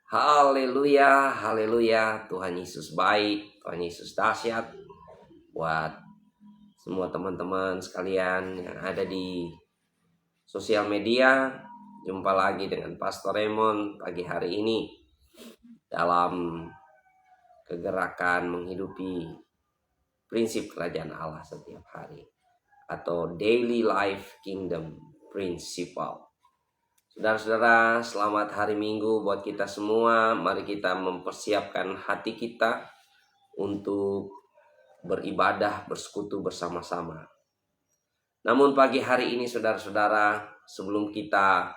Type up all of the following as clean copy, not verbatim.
Haleluya, haleluya. Tuhan Yesus baik, Tuhan Yesus dahsyat. Buat semua teman-teman sekalian yang ada di sosial media, jumpa lagi dengan Pastor Raymond pagi hari ini dalam kegerakan menghidupi prinsip kerajaan Allah setiap hari, atau Daily Life Kingdom Principle. Saudara-saudara, selamat hari Minggu buat kita semua. Mari kita mempersiapkan hati kita untuk beribadah, bersekutu bersama-sama. Namun pagi hari ini saudara-saudara, sebelum kita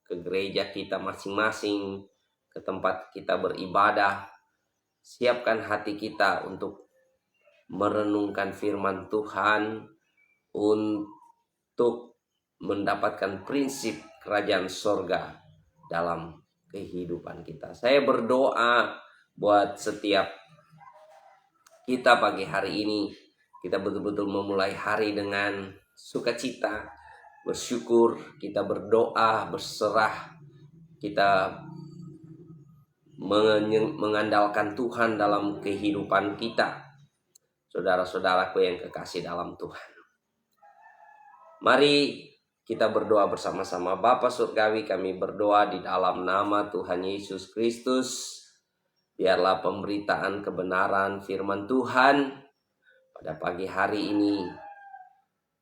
ke gereja kita masing-masing, ke tempat kita beribadah, siapkan hati kita untuk merenungkan firman Tuhan, untuk mendapatkan prinsip kerajaan sorga dalam kehidupan kita. Saya berdoa buat setiap kita pagi hari ini, kita betul-betul memulai hari dengan sukacita, bersyukur, kita berdoa, berserah, kita mengandalkan Tuhan dalam kehidupan kita. Saudara-saudaraku yang kekasih dalam Tuhan, mari kita berdoa bersama-sama. Bapa Surgawi, kami berdoa di dalam nama Tuhan Yesus Kristus. Biarlah pemberitaan kebenaran firman Tuhan pada pagi hari ini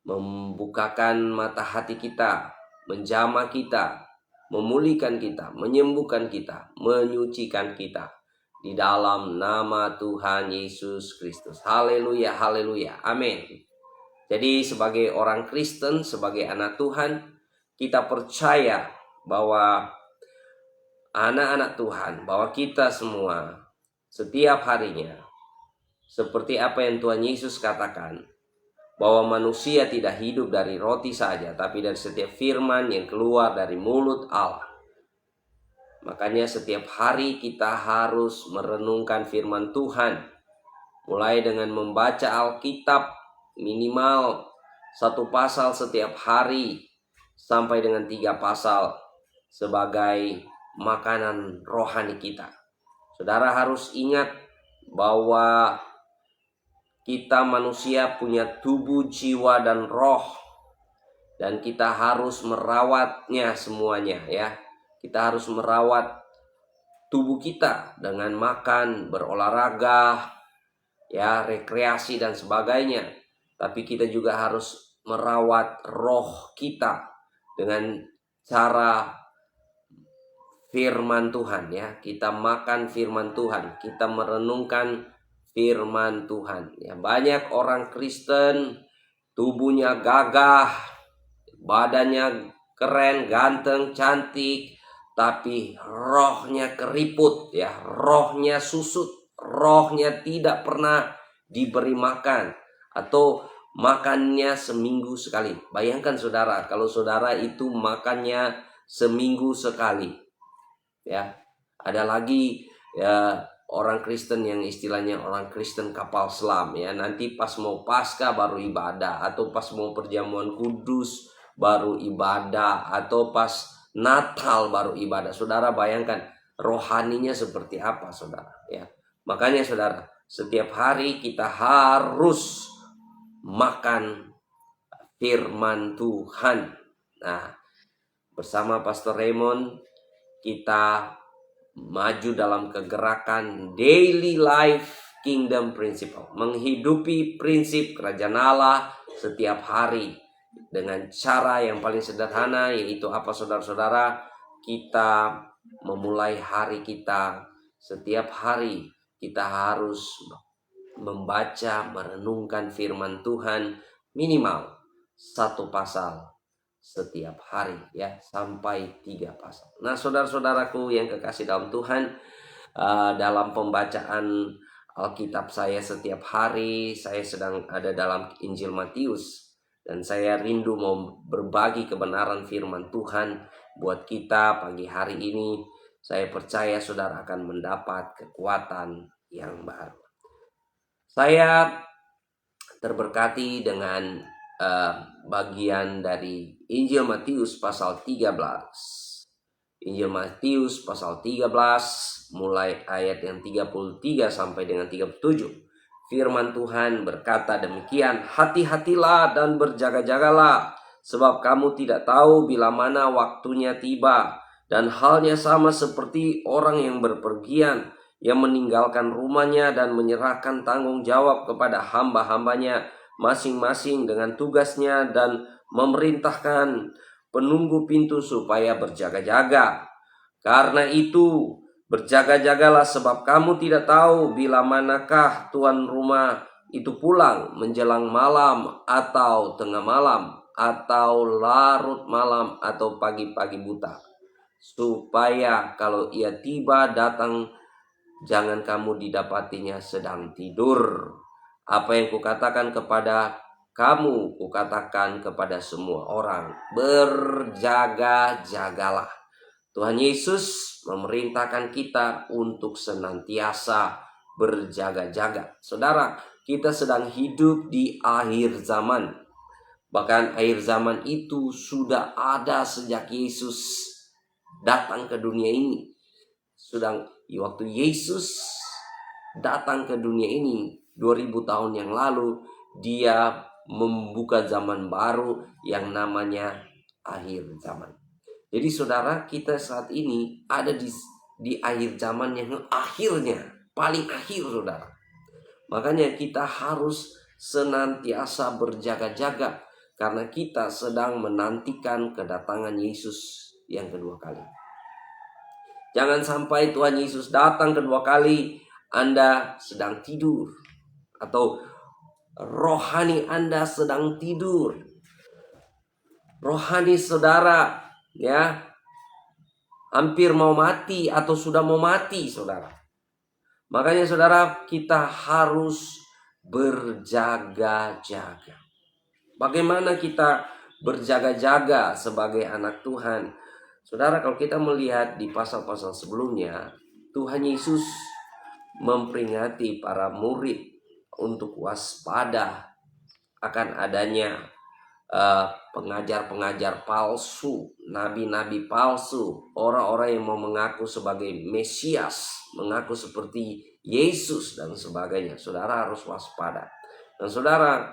membukakan mata hati kita, menjamah kita, memulihkan kita, menyembuhkan kita, menyucikan kita. Di dalam nama Tuhan Yesus Kristus. Haleluya, haleluya, amin. Jadi sebagai orang Kristen, sebagai anak Tuhan, kita percaya bahwa anak-anak Tuhan, bahwa kita semua setiap harinya, seperti apa yang Tuhan Yesus katakan, bahwa manusia tidak hidup dari roti saja, tapi dari setiap firman yang keluar dari mulut Allah. Makanya setiap hari kita harus merenungkan firman Tuhan, mulai dengan membaca Alkitab minimal 1 pasal setiap hari sampai dengan 3 pasal sebagai makanan rohani kita. Saudara harus ingat bahwa kita manusia punya tubuh, jiwa, dan roh, dan kita harus merawatnya semuanya ya. Kita harus merawat tubuh kita dengan makan, berolahraga, ya, rekreasi dan sebagainya. Tapi kita juga harus merawat roh kita dengan cara firman Tuhan ya. Kita makan firman Tuhan, kita merenungkan firman Tuhan ya. Banyak orang Kristen tubuhnya gagah, badannya keren, ganteng, cantik, tapi rohnya keriput ya, rohnya susut, rohnya tidak pernah diberi makan, atau makannya seminggu sekali. Bayangkan saudara, kalau saudara itu makannya seminggu sekali ya. Ada lagi ya orang Kristen yang istilahnya orang Kristen kapal selam ya. Nanti pas mau Paskah baru ibadah, atau pas mau perjamuan kudus baru ibadah, atau pas Natal baru ibadah. Saudara bayangkan rohaninya seperti apa saudara ya. Makanya saudara, setiap hari kita harus makan firman Tuhan. Nah, bersama Pastor Raymond kita maju dalam kegerakan Daily Life Kingdom Principle, menghidupi prinsip kerajaan Allah setiap hari dengan cara yang paling sederhana, yaitu apa saudara-saudara? Kita memulai hari kita, setiap hari kita harus membaca, merenungkan firman Tuhan minimal 1 pasal setiap hari ya, sampai 3 pasal. Nah saudara-saudaraku yang kekasih dalam Tuhan, dalam pembacaan Alkitab saya setiap hari, saya sedang ada dalam Injil Matius, dan saya rindu mau berbagi kebenaran firman Tuhan buat kita pagi hari ini. Saya percaya saudara akan mendapat kekuatan yang baru. Saya terberkati dengan bagian dari Injil Matius pasal 13. Injil Matius pasal 13 mulai ayat yang 33 sampai dengan 37. Firman Tuhan berkata demikian, hati-hatilah dan berjaga-jagalah, sebab kamu tidak tahu bila mana waktunya tiba. Dan halnya sama seperti orang yang berpergian, yang meninggalkan rumahnya dan menyerahkan tanggung jawab kepada hamba-hambanya masing-masing dengan tugasnya, dan memerintahkan penunggu pintu supaya berjaga-jaga. Karena itu, berjaga-jagalah, sebab kamu tidak tahu bila manakah tuan rumah itu pulang menjelang malam atau tengah malam atau larut malam atau pagi-pagi buta. Supaya kalau ia tiba datang, jangan kamu didapatinya sedang tidur. Apa yang kukatakan kepada kamu, kukatakan kepada semua orang, berjaga-jagalah. Tuhan Yesus memerintahkan kita untuk senantiasa berjaga-jaga. Saudara, kita sedang hidup di akhir zaman. Bahkan akhir zaman itu sudah ada sejak Yesus datang ke dunia ini. Sedang waktu Yesus datang ke dunia ini 2000 tahun yang lalu, dia membuka zaman baru yang namanya akhir zaman. Jadi saudara, kita saat ini ada di akhir zaman yang akhirnya, paling akhir saudara. Makanya kita harus senantiasa berjaga-jaga, karena kita sedang menantikan kedatangan Yesus yang kedua kali. Jangan sampai Tuhan Yesus datang kedua kali, Anda sedang tidur, atau rohani Anda sedang tidur. Rohani saudara ya hampir mau mati atau sudah mau mati, saudara. Makanya saudara, kita harus berjaga-jaga. Bagaimana kita berjaga-jaga sebagai anak Tuhan? Saudara, kalau kita melihat di pasal-pasal sebelumnya, Tuhan Yesus memperingati para murid untuk waspada akan adanya pengajar-pengajar palsu, nabi-nabi palsu, orang-orang yang mau mengaku sebagai Mesias, mengaku seperti Yesus dan sebagainya. Saudara harus waspada. Dan saudara,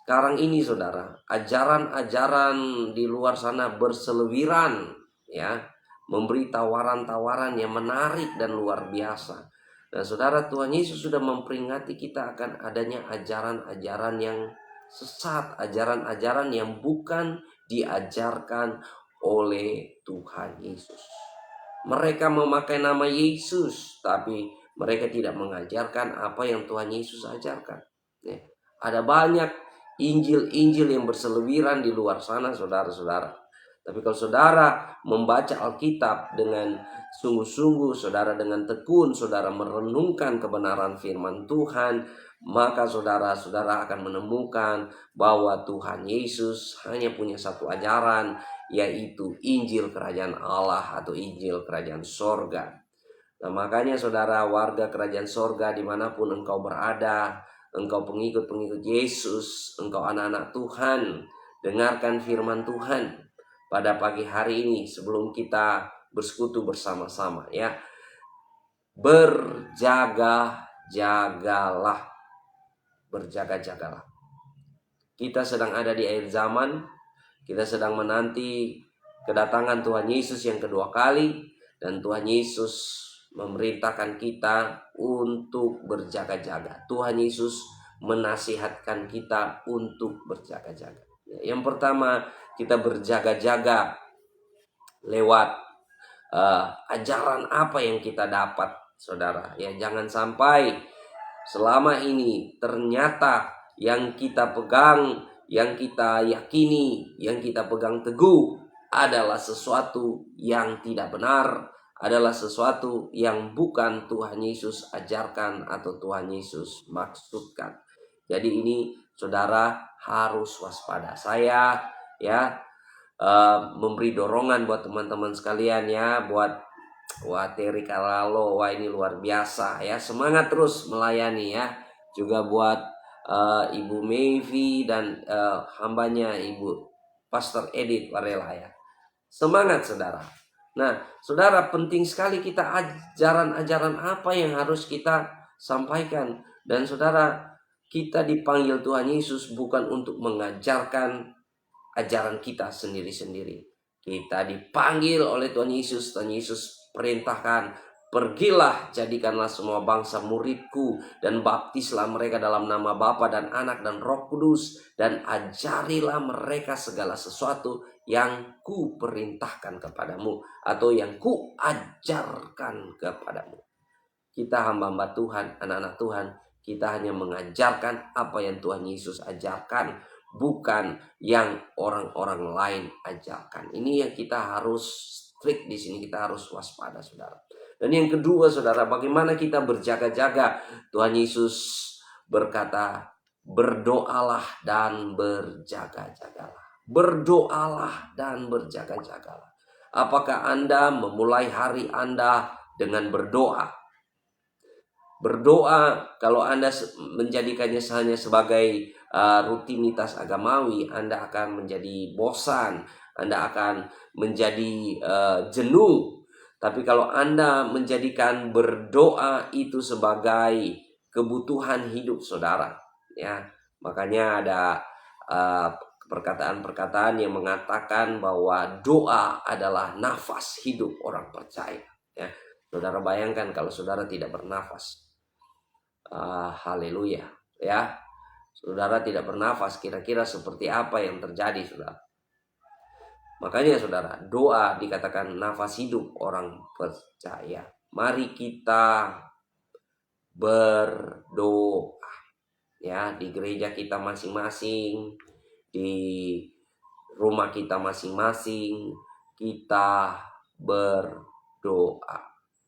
sekarang ini saudara, ajaran-ajaran di luar sana berseliweran, ya, memberi tawaran-tawaran yang menarik dan luar biasa. Dan saudara, Tuhan Yesus sudah memperingati kita akan adanya ajaran-ajaran yang sesat, ajaran-ajaran yang bukan diajarkan oleh Tuhan Yesus. Mereka memakai nama Yesus, tapi mereka tidak mengajarkan apa yang Tuhan Yesus ajarkan. Ada banyak Injil-Injil yang berseliweran di luar sana, saudara-saudara. Tapi kalau saudara membaca Alkitab dengan sungguh-sungguh, saudara dengan tekun, saudara merenungkan kebenaran firman Tuhan, maka saudara-saudara akan menemukan bahwa Tuhan Yesus hanya punya satu ajaran, yaitu Injil Kerajaan Allah atau Injil Kerajaan Sorga. Nah, makanya saudara, warga Kerajaan Sorga dimanapun engkau berada, engkau pengikut-pengikut Yesus, engkau anak-anak Tuhan, dengarkan firman Tuhan pada pagi hari ini sebelum kita bersekutu bersama-sama, ya. Berjaga-jagalah. Berjaga-jagalah. Kita sedang ada di akhir zaman. Kita sedang menanti kedatangan Tuhan Yesus yang kedua kali, dan Tuhan Yesus memerintahkan kita untuk berjaga-jaga. Tuhan Yesus menasihatkan kita untuk berjaga-jaga. Yang pertama, kita berjaga-jaga lewat ajaran apa yang kita dapat, saudara. Ya, jangan sampai selama ini ternyata yang kita pegang, yang kita yakini, yang kita pegang teguh adalah sesuatu yang tidak benar, adalah sesuatu yang bukan Tuhan Yesus ajarkan atau Tuhan Yesus maksudkan. Jadi ini saudara harus waspada. Saya memberi dorongan buat teman-teman sekalian, ya, buat Terry Kalalo, wah ini luar biasa ya, semangat terus melayani, ya. Juga buat Ibu Mevi dan hambanya Ibu Pastor Edith Varela, ya. Semangat saudara. Nah, saudara, penting sekali kita ajaran-ajaran apa yang harus kita sampaikan. Dan saudara, kita dipanggil Tuhan Yesus bukan untuk mengajarkan ajaran kita sendiri-sendiri. Kita dipanggil oleh Tuhan Yesus. Tuhan Yesus perintahkan, pergilah, jadikanlah semua bangsa muridku, dan baptislah mereka dalam nama Bapa dan Anak dan Roh Kudus, dan ajarilah mereka segala sesuatu yang ku perintahkan kepadamu, atau yang ku ajarkan kepadamu. Kita hamba-hamba Tuhan, anak-anak Tuhan, kita hanya mengajarkan apa yang Tuhan Yesus ajarkan, bukan yang orang-orang lain ajarkan. Ini yang kita harus strict di sini, kita harus waspada, saudara. Dan yang kedua, saudara, bagaimana kita berjaga-jaga? Tuhan Yesus berkata, berdoalah dan berjaga-jagalah. Berdoalah dan berjaga-jagalah. Apakah Anda memulai hari Anda dengan berdoa? Berdoa, kalau Anda menjadikannya hanya sebagai rutinitas agamawi, Anda akan menjadi bosan, Anda akan menjadi jenuh. Tapi kalau Anda menjadikan berdoa itu sebagai kebutuhan hidup saudara, ya, makanya ada perkataan-perkataan yang mengatakan bahwa doa adalah nafas hidup orang percaya. Ya, saudara bayangkan kalau saudara tidak bernafas. Haleluya, ya. Saudara tidak bernafas, kira-kira seperti apa yang terjadi, saudara? Makanya saudara, doa dikatakan nafas hidup orang percaya. Mari kita berdoa, ya, di gereja kita masing-masing, di rumah kita masing-masing, kita berdoa,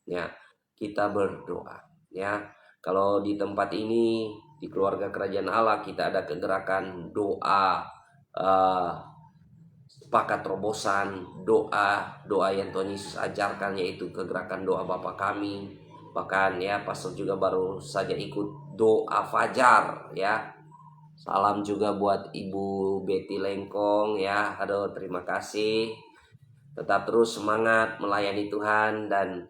ya. Kita berdoa, ya. Kalau di tempat ini, di keluarga kerajaan Allah, kita ada kegerakan doa, sepakat terobosan, doa yang Tuhan Yesus ajarkan, yaitu kegerakan doa Bapa kami. Bahkan ya, pastor juga baru saja ikut doa fajar, ya. Salam juga buat Ibu Betty Lengkong, ya. Aduh, terima kasih. Tetap terus semangat melayani Tuhan dan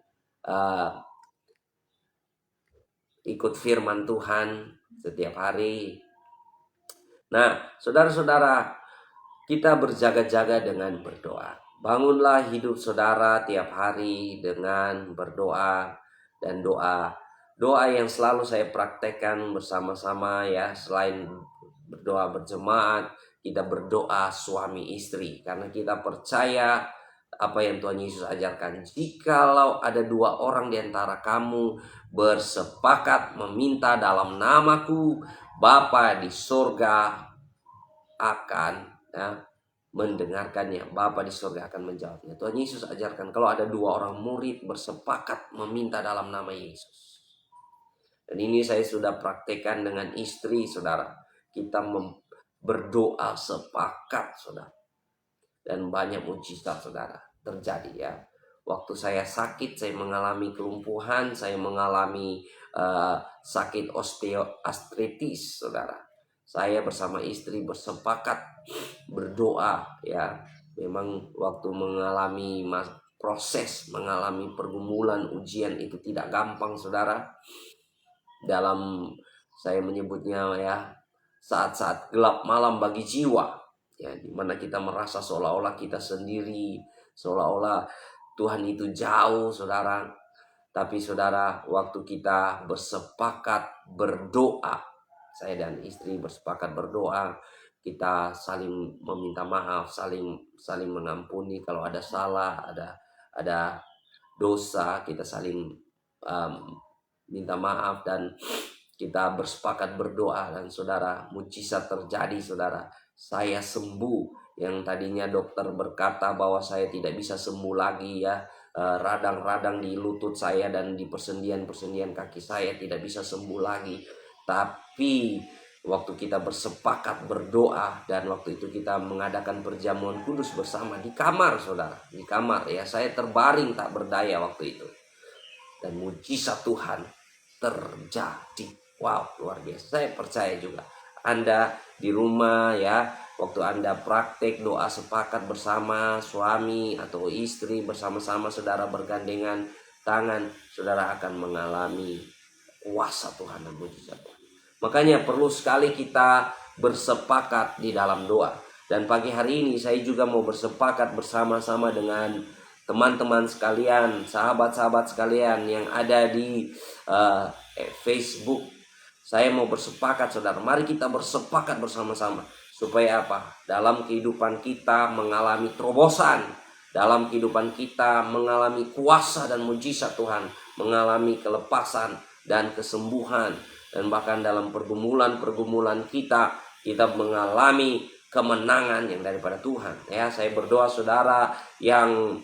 ikut firman Tuhan setiap hari. Nah, saudara-saudara, kita berjaga-jaga dengan berdoa. Bangunlah hidup saudara tiap hari dengan berdoa. Dan doa yang selalu saya praktekkan bersama-sama, ya, selain berdoa berjemaat, kita berdoa suami istri, karena kita percaya apa yang Tuhan Yesus ajarkan. Jikalau ada 2 orang di antara kamu bersepakat meminta dalam namaku, Bapa di surga akan, ya, mendengarkannya. Bapa di surga akan menjawabnya. Tuhan Yesus ajarkan kalau ada 2 orang murid bersepakat meminta dalam nama Yesus. Dan ini saya sudah praktekkan dengan istri, saudara. Kita berdoa sepakat, saudara. Dan banyak mujizat, saudara, terjadi, ya. Waktu saya sakit, saya mengalami kelumpuhan, saya mengalami sakit osteoartritis, saudara. Saya bersama istri bersepakat berdoa, ya. Memang waktu mengalami proses, mengalami pergumulan, ujian itu tidak gampang, saudara. Dalam, saya menyebutnya, ya, saat-saat gelap malam bagi jiwa, ya, dimana kita merasa seolah-olah kita sendiri, seolah-olah Tuhan itu jauh, saudara. Tapi saudara, waktu kita bersepakat berdoa, saya dan istri bersepakat berdoa, kita saling meminta maaf, saling mengampuni kalau ada salah, ada dosa, kita saling minta maaf, dan kita bersepakat berdoa. Dan saudara, mujizat terjadi, saudara. Saya sembuh. Yang tadinya dokter berkata bahwa saya tidak bisa sembuh lagi, ya. Radang-radang di lutut saya dan di persendian-persendian kaki saya tidak bisa sembuh lagi. Tapi waktu kita bersepakat berdoa, dan waktu itu kita mengadakan perjamuan kudus bersama di kamar, saudara. Di kamar, ya. Saya terbaring tak berdaya waktu itu. Dan mujizat Tuhan terjadi. Wow, luar biasa. Saya percaya juga Anda di rumah, ya, waktu Anda praktek doa sepakat bersama suami atau istri, bersama-sama saudara bergandengan tangan, saudara akan mengalami kuasa Tuhan dan mujizat Tuhan. Makanya perlu sekali kita bersepakat di dalam doa. Dan pagi hari ini saya juga mau bersepakat bersama-sama dengan teman-teman sekalian, sahabat-sahabat sekalian yang ada di Facebook. Saya mau bersepakat, saudara. Mari kita bersepakat bersama-sama. Supaya apa? Dalam kehidupan kita mengalami terobosan. Dalam kehidupan kita mengalami kuasa dan mujizat Tuhan. Mengalami kelepasan dan kesembuhan. Dan bahkan dalam pergumulan-pergumulan kita mengalami kemenangan yang daripada Tuhan. Ya, saya berdoa saudara yang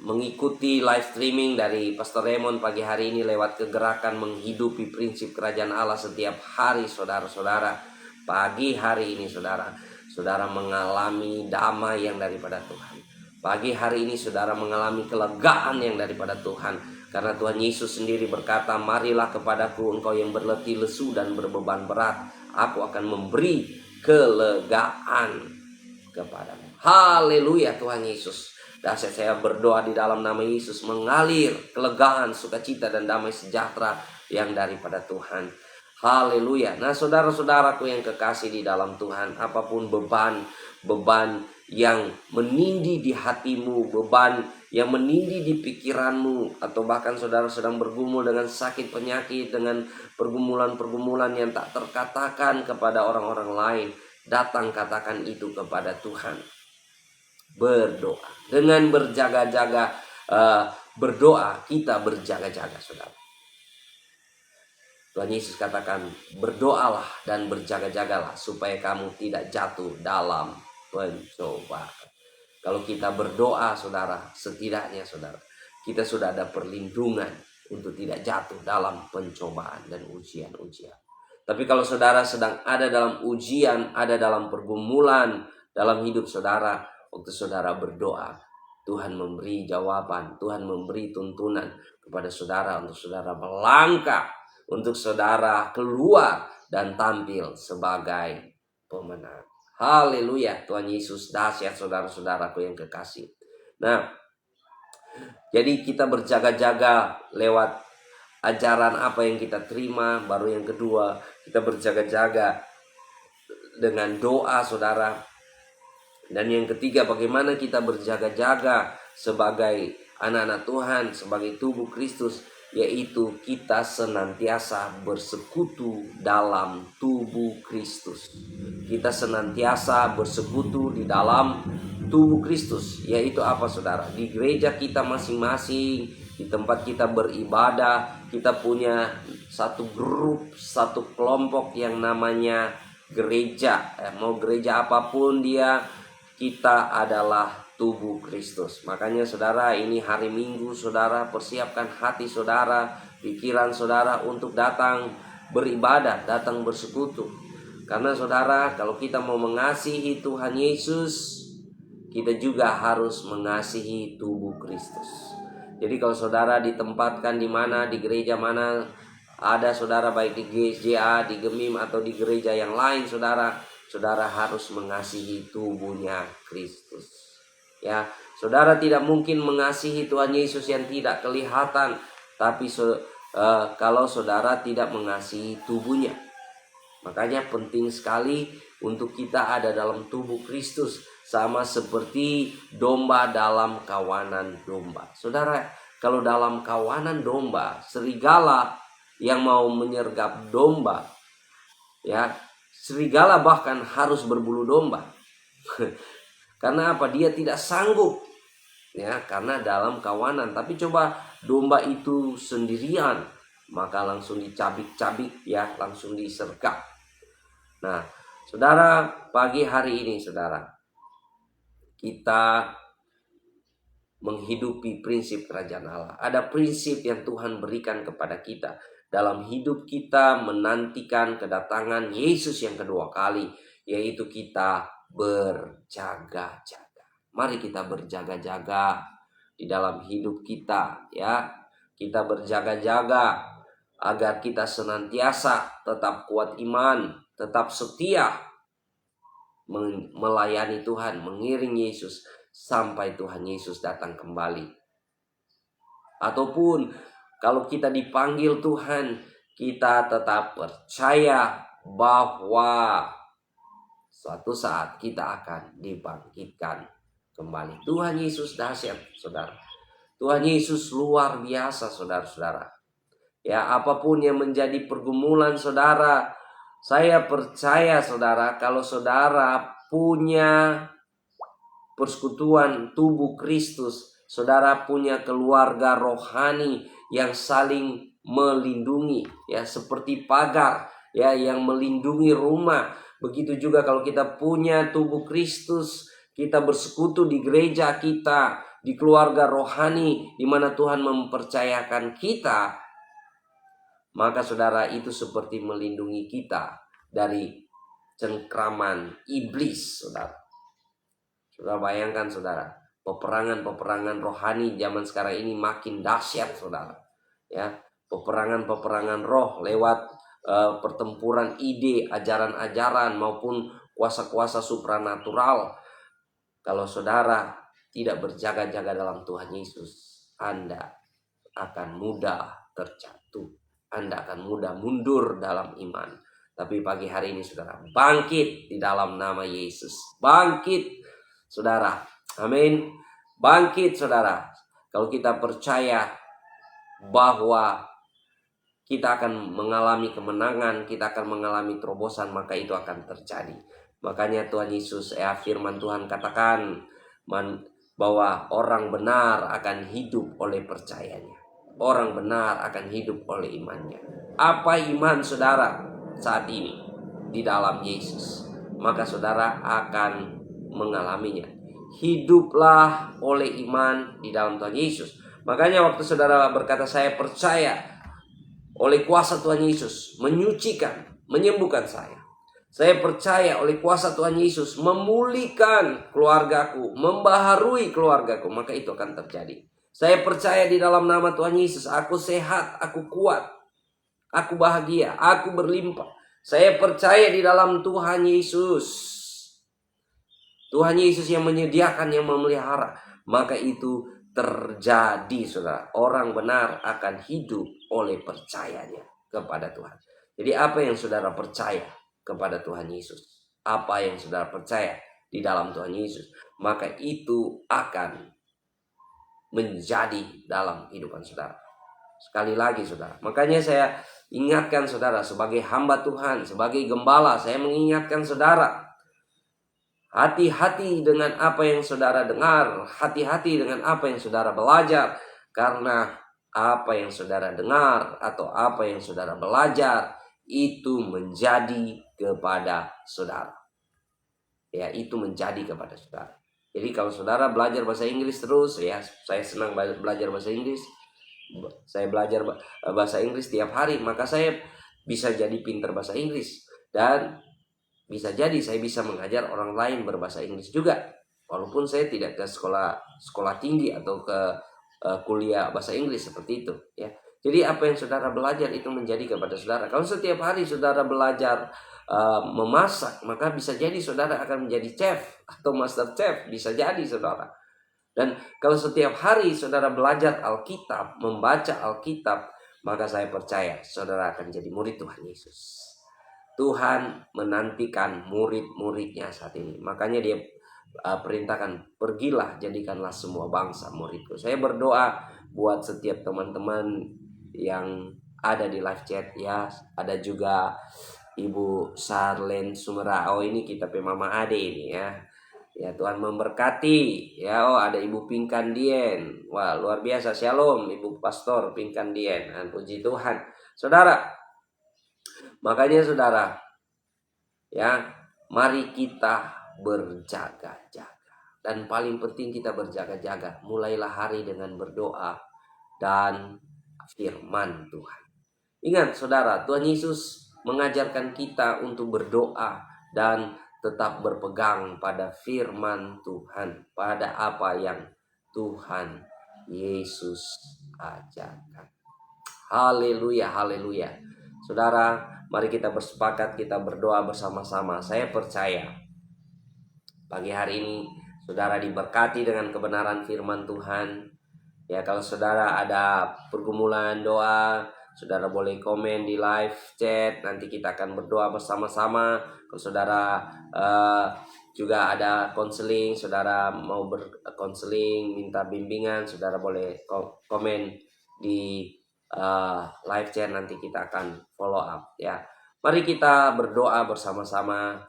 mengikuti live streaming dari Pastor Raymond pagi hari ini lewat kegerakan menghidupi prinsip kerajaan Allah setiap hari, saudara-saudara. Pagi hari ini saudara mengalami damai yang daripada Tuhan. Pagi hari ini saudara mengalami kelegaan yang daripada Tuhan. Karena Tuhan Yesus sendiri berkata, marilah kepadaku engkau yang berletih lesu dan berbeban berat. Aku akan memberi kelegaan kepadamu. Haleluya Tuhan Yesus. Dahsyat, saya berdoa di dalam nama Yesus mengalir kelegaan, sukacita dan damai sejahtera yang daripada Tuhan. Haleluya. Nah saudara-saudaraku yang kekasih di dalam Tuhan, apapun beban yang menindih di hatimu, beban yang menindih di pikiranmu, atau bahkan saudara sedang bergumul dengan sakit penyakit, dengan pergumulan-pergumulan yang tak terkatakan kepada orang-orang lain, datang katakan itu kepada Tuhan. Berdoa dengan berjaga-jaga, berdoa kita berjaga-jaga, saudara. Tuhan Yesus katakan, berdoalah dan berjaga-jagalah supaya kamu tidak jatuh dalam pencobaan. Kalau kita berdoa, saudara, setidaknya saudara, kita sudah ada perlindungan untuk tidak jatuh dalam pencobaan dan ujian-ujian. Tapi kalau saudara sedang ada dalam ujian, ada dalam pergumulan dalam hidup saudara, waktu saudara berdoa, Tuhan memberi jawaban, Tuhan memberi tuntunan kepada saudara untuk saudara melangkah, untuk saudara keluar dan tampil sebagai pemenang. Haleluya, Tuhan Yesus dahsyat, saudara-saudaraku yang kekasih. Nah, jadi kita berjaga-jaga lewat ajaran apa yang kita terima. Baru yang kedua, kita berjaga-jaga dengan doa, saudara. Dan yang ketiga, bagaimana kita berjaga-jaga sebagai anak-anak Tuhan, sebagai tubuh Kristus, yaitu kita senantiasa bersekutu dalam tubuh Kristus. Kita senantiasa bersekutu di dalam tubuh Kristus, yaitu apa saudara? Di gereja kita masing-masing, di tempat kita beribadah, kita punya satu grup, satu kelompok yang namanya gereja. Mau gereja apapun dia, kita adalah tubuh Kristus. Makanya saudara, ini hari Minggu, saudara persiapkan hati saudara, pikiran saudara untuk datang beribadah, datang bersekutu. Karena saudara, kalau kita mau mengasihi Tuhan Yesus, kita juga harus mengasihi tubuh Kristus. Jadi kalau saudara ditempatkan di mana, di gereja mana ada saudara, baik di GSJA, di Gemim atau di gereja yang lain, saudara harus mengasihi tubuhnya Kristus. Ya, saudara tidak mungkin mengasihi Tuhan Yesus yang tidak kelihatan, tapi kalau saudara tidak mengasihi tubuhnya. Makanya penting sekali untuk kita ada dalam tubuh Kristus, sama seperti domba dalam kawanan domba. Saudara, kalau dalam kawanan domba, serigala yang mau menyergap domba, ya, serigala bahkan harus berbulu domba. Karena apa? Dia tidak sanggup, ya, karena dalam kawanan. Tapi coba domba itu sendirian, maka langsung dicabik-cabik, ya, langsung disergap. Nah, saudara, pagi hari ini saudara, kita menghidupi prinsip kerajaan Allah. Ada prinsip yang Tuhan berikan kepada kita dalam hidup kita menantikan kedatangan Yesus yang kedua kali, yaitu kita berjaga-jaga. Mari kita berjaga-jaga di dalam hidup kita, ya. Kita berjaga-jaga agar kita senantiasa tetap kuat iman, tetap setia melayani Tuhan, mengiring Yesus sampai Tuhan Yesus datang kembali. Ataupun kalau kita dipanggil Tuhan, kita tetap percaya bahwa suatu saat kita akan dibangkitkan kembali. Tuhan Yesus dahsyat, saudara. Tuhan Yesus luar biasa, saudara-saudara. Ya, apapun yang menjadi pergumulan saudara, saya percaya saudara, kalau saudara punya persekutuan tubuh Kristus, saudara punya keluarga rohani yang saling melindungi, ya, seperti pagar, ya, yang melindungi rumah. Begitu juga kalau kita punya tubuh Kristus, kita bersekutu di gereja kita, di keluarga rohani di mana Tuhan mempercayakan kita, maka saudara itu seperti melindungi kita dari cengkraman iblis, saudara. Saudara bayangkan, saudara, peperangan-peperangan rohani zaman sekarang ini makin dahsyat, saudara. Ya, peperangan-peperangan roh lewat pertempuran ide, ajaran-ajaran maupun kuasa-kuasa supranatural. Kalau saudara tidak berjaga-jaga dalam Tuhan Yesus, Anda akan mudah terjatuh. Anda akan mudah mundur dalam iman. Tapi pagi hari ini saudara, bangkit di dalam nama Yesus. Bangkit, saudara. Amin. Bangkit, saudara. Kalau kita percaya bahwa kita akan mengalami kemenangan, kita akan mengalami terobosan, maka itu akan terjadi. Makanya Tuhan Yesus, firman Tuhan katakan bahwa orang benar akan hidup oleh percayanya. Orang benar akan hidup oleh imannya. Apa iman saudara saat ini di dalam Yesus? Maka saudara akan mengalaminya. Hiduplah oleh iman di dalam Tuhan Yesus. Makanya waktu saudara berkata saya percaya oleh kuasa Tuhan Yesus menyucikan, menyembuhkan saya. Saya percaya oleh kuasa Tuhan Yesus memulihkan keluargaku, membaharui keluargaku, maka itu akan terjadi. Saya percaya di dalam nama Tuhan Yesus, aku sehat, aku kuat, aku bahagia, aku berlimpah. Saya percaya di dalam Tuhan Yesus. Tuhan Yesus yang menyediakan, yang memelihara. Maka itu terjadi, saudara. Orang benar akan hidup oleh percayanya kepada Tuhan. Jadi apa yang saudara percaya kepada Tuhan Yesus? Apa yang saudara percaya di dalam Tuhan Yesus? Maka itu akan menjadi dalam kehidupan saudara. Sekali lagi saudara, makanya saya ingatkan saudara sebagai hamba Tuhan, sebagai gembala, saya mengingatkan saudara, hati-hati dengan apa yang saudara dengar, hati-hati dengan apa yang saudara belajar, karena apa yang saudara dengar atau apa yang saudara belajar itu menjadi kepada saudara. Ya, itu menjadi kepada saudara. Jadi kalau saudara belajar bahasa Inggris terus, ya, saya senang belajar bahasa Inggris. Saya belajar bahasa Inggris tiap hari, maka saya bisa jadi pintar bahasa Inggris. Dan bisa jadi saya bisa mengajar orang lain berbahasa Inggris juga. Walaupun saya tidak ke sekolah tinggi atau ke kuliah bahasa Inggris seperti itu, ya. Jadi apa yang saudara belajar itu menjadi kepada saudara. Kalau setiap hari saudara belajar memasak, maka bisa jadi saudara akan menjadi chef atau master chef, bisa jadi saudara. Dan kalau setiap hari saudara belajar Alkitab, membaca Alkitab, maka saya percaya saudara akan jadi murid Tuhan Yesus. Tuhan menantikan murid-muridnya saat ini. Makanya dia perintahkan, pergilah jadikanlah semua bangsa muridku. Saya berdoa buat setiap teman-teman yang ada di live chat, ya. Ada juga Ibu Sarlen Sumerao, ini kita Mama Ade ini, ya. Ya, Tuhan memberkati. Ya, ada Ibu Pinkan Dien. Wah, luar biasa. Shalom Ibu Pastor Pinkan Dien. Dan puji Tuhan. Saudara, makanya saudara, ya, mari kita berjaga-jaga. Dan paling penting kita berjaga-jaga. Mulailah hari dengan berdoa dan firman Tuhan. Ingat saudara, Tuhan Yesus mengajarkan kita untuk berdoa dan tetap berpegang pada firman Tuhan, pada apa yang Tuhan Yesus ajarkan. Haleluya, haleluya. Saudara, mari kita bersepakat, kita berdoa bersama-sama. Saya percaya pagi hari ini saudara diberkati dengan kebenaran firman Tuhan. Ya, kalau saudara ada pergumulan doa, saudara boleh komen di live chat. Nanti kita akan berdoa bersama-sama. Kalau saudara juga ada konseling, saudara mau berkonseling, minta bimbingan, saudara boleh komen di live chat. Nanti kita akan follow up ya. Mari kita berdoa bersama-sama.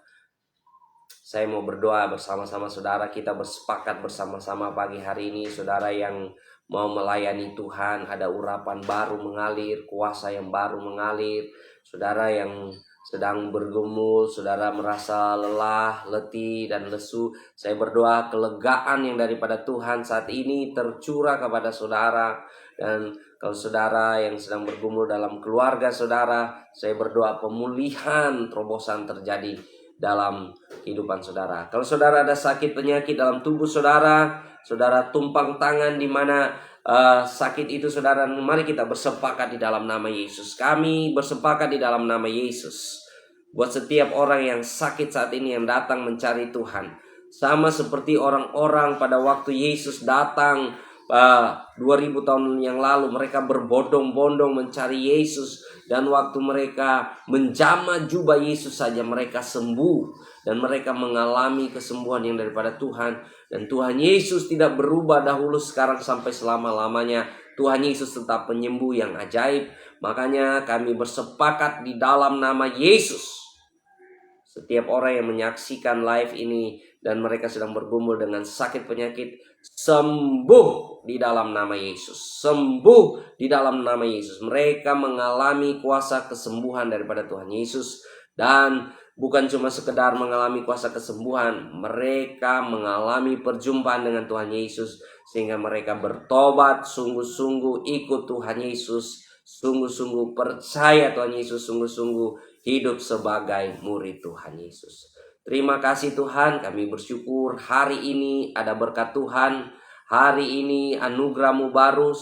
Saya mau berdoa bersama-sama saudara. Kita bersepakat bersama-sama pagi hari ini. Saudara yang mau melayani Tuhan, ada urapan baru mengalir, kuasa yang baru mengalir. Saudara yang sedang bergumul, saudara merasa lelah, letih, dan lesu, saya berdoa kelegaan yang daripada Tuhan saat ini tercurah kepada saudara. Dan kalau saudara yang sedang bergumul dalam keluarga saudara, saya berdoa pemulihan terobosan terjadi dalam kehidupan saudara. Kalau saudara ada sakit penyakit dalam tubuh saudara, saudara tumpang tangan di mana sakit itu saudara, mari kita bersepakat di dalam nama Yesus. Kami bersepakat di dalam nama Yesus. Buat setiap orang yang sakit saat ini yang datang mencari Tuhan, sama seperti orang-orang pada waktu Yesus datang 2000 tahun yang lalu, mereka berbondong-bondong mencari Yesus, dan waktu mereka menjamah jubah Yesus saja mereka sembuh, dan mereka mengalami kesembuhan yang daripada Tuhan. Dan Tuhan Yesus tidak berubah dahulu, sekarang, sampai selama-lamanya. Tuhan Yesus tetap penyembuh yang ajaib. Makanya kami bersepakat di dalam nama Yesus, setiap orang yang menyaksikan live ini dan mereka sedang bergumul dengan sakit penyakit, sembuh di dalam nama Yesus. Sembuh di dalam nama Yesus. Mereka mengalami kuasa kesembuhan daripada Tuhan Yesus. Dan bukan cuma sekedar mengalami kuasa kesembuhan, mereka mengalami perjumpaan dengan Tuhan Yesus, sehingga mereka bertobat, sungguh-sungguh ikut Tuhan Yesus, sungguh-sungguh percaya Tuhan Yesus, sungguh-sungguh hidup sebagai murid Tuhan Yesus. Terima kasih Tuhan, kami bersyukur hari ini ada berkat Tuhan. Hari ini anugerah-Mu baru.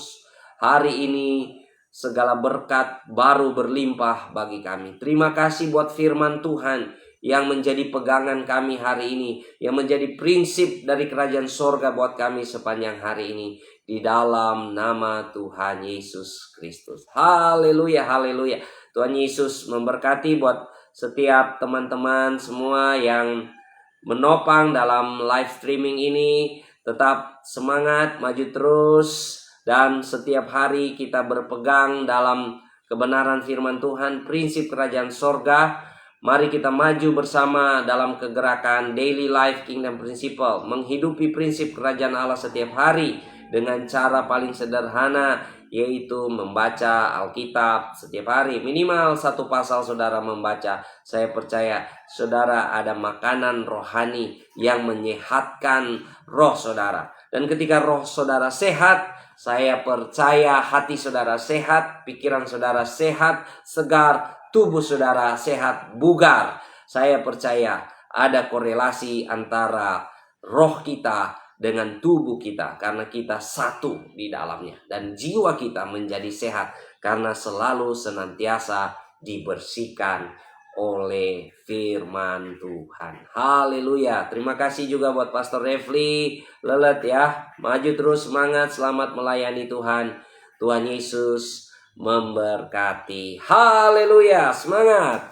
Hari ini segala berkat baru berlimpah bagi kami. Terima kasih buat firman Tuhan yang menjadi pegangan kami hari ini, yang menjadi prinsip dari kerajaan sorga buat kami sepanjang hari ini. Di dalam nama Tuhan Yesus Kristus. Haleluya, haleluya. Tuhan Yesus memberkati buat setiap teman-teman semua yang menopang dalam live streaming ini. Tetap semangat, maju terus, dan setiap hari kita berpegang dalam kebenaran firman Tuhan, prinsip kerajaan sorga. Mari kita maju bersama dalam kegerakan Daily Life Kingdom Principle, menghidupi prinsip kerajaan Allah setiap hari dengan cara paling sederhana, yaitu membaca Alkitab setiap hari. Minimal satu pasal saudara membaca. Saya percaya saudara ada makanan rohani yang menyehatkan roh saudara. Dan ketika roh saudara sehat, saya percaya hati saudara sehat, pikiran saudara sehat, segar, tubuh saudara sehat, bugar. Saya percaya ada korelasi antara roh kita dengan tubuh kita, karena kita satu di dalamnya. Dan jiwa kita menjadi sehat karena selalu senantiasa dibersihkan oleh firman Tuhan. Haleluya. Terima kasih juga buat Pastor Refli Lelet ya. Maju terus, semangat, selamat melayani Tuhan. Tuhan Yesus memberkati. Haleluya. Semangat.